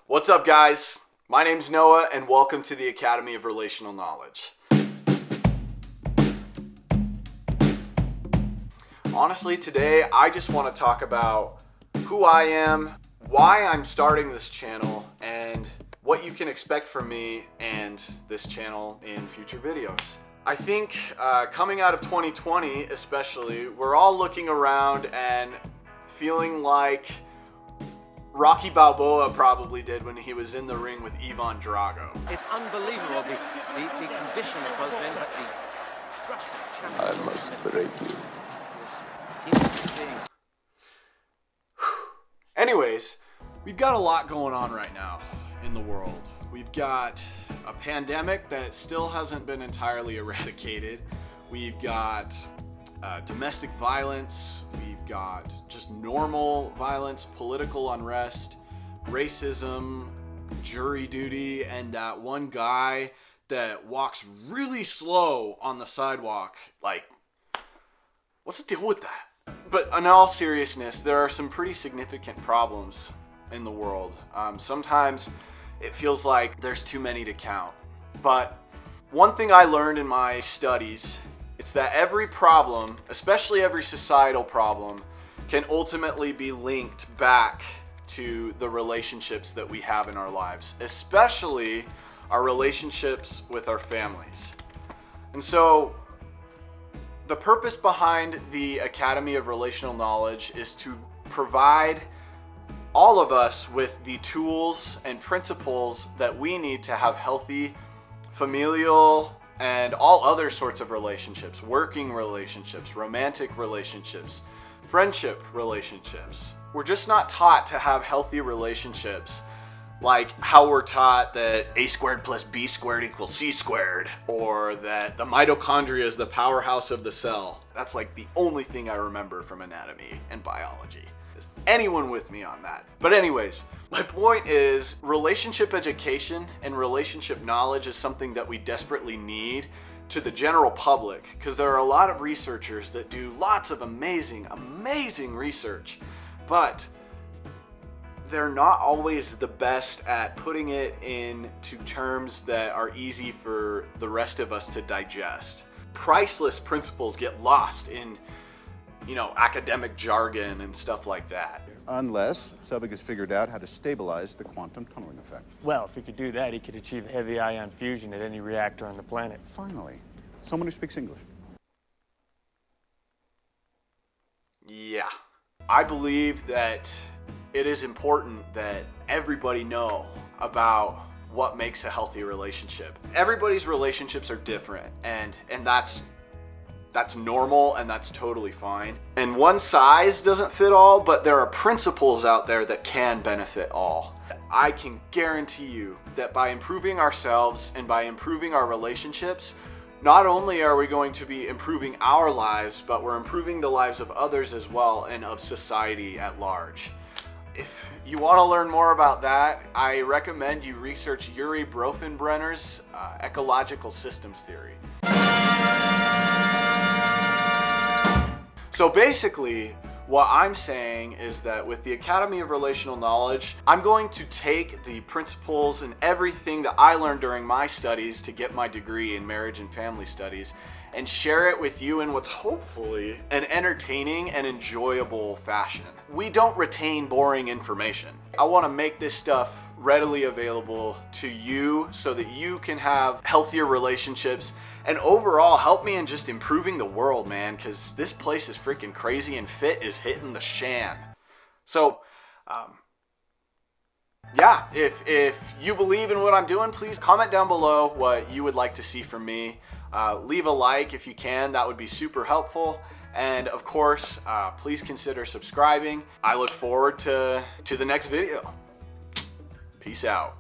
What's up, guys? My name's Noah, and welcome to the Academy of Relational Knowledge. Honestly, today I just want to talk about who I am, why I'm starting this channel, and what you can expect from me and this channel in future videos. I think coming out of 2020 especially, we're all looking around and feeling like Rocky Balboa probably did when he was in the ring with Ivan Drago. It's unbelievable, the condition of both men, but the Russian champion. I must break you. Anyways, we've got a lot going on right now in the world. We've got a pandemic that still hasn't been entirely eradicated. We've got domestic violence. We've got just normal violence, political unrest, racism, jury duty, and that one guy that walks really slow on the sidewalk. Like, what's the deal with that? But in all seriousness, there are some pretty significant problems in the world. Sometimes it feels like there's too many to count. But one thing I learned in my studies, it's that every problem, especially every societal problem, can ultimately be linked back to the relationships that we have in our lives, especially our relationships with our families. And so the purpose behind the Academy of Relational Knowledge is to provide all of us with the tools and principles that we need to have healthy familial and all other sorts of relationships, working relationshi², romantic relationships, friendship relationships. We're just not taught to have healthy relationships like how we're taught that a²+b² = c², or that the mitochondria is the powerhouse of the cell. That's like the only thing I remember from anatomy and biology. Is anyone with me on that? But anyways, my point is relationship education and relationship knowledge is something that we desperately need to the general public, because there are a lot of researchers that do lots of amazing research, but they're not always the best at putting it into terms that are easy for the rest of us to digest. Priceless principles get lost in, academic jargon and stuff like that. Unless Selbig has figured out how to stabilize the quantum tunneling effect. Well, if he could do that, he could achieve heavy ion fusion at any reactor on the planet. Finally, someone who speaks English. Yeah. I believe that it is important that everybody know about what makes a healthy relationship. Everybody's relationships are different, and that's normal, and that's totally fine. And one size doesn't fit all, but there are principles out there that can benefit all. I can guarantee you that by improving ourselves and by improving our relationships, not only are we going to be improving our lives, but we're improving the lives of others as well, and of society at large. If you want to learn more about that, I recommend you research Urie Bronfenbrenner's ecological systems theory. So basically, what I'm saying is that with the Academy of Relational Knowledge, I'm going to take the principles and everything that I learned during my studies to get my degree in marriage and family studies and share it with you in what's hopefully an entertaining and enjoyable fashion. We don't retain boring information. I want to make this stuff readily available to you so that you can have healthier relationships and overall help me in just improving the world, man, because this place is freaking crazy and fit is hitting the shan. So, yeah, if you believe in what I'm doing, please comment down below what you would like to see from me. Leave a like if you can, that would be super helpful. And of course, please consider subscribing. I look forward to the next video. Peace out.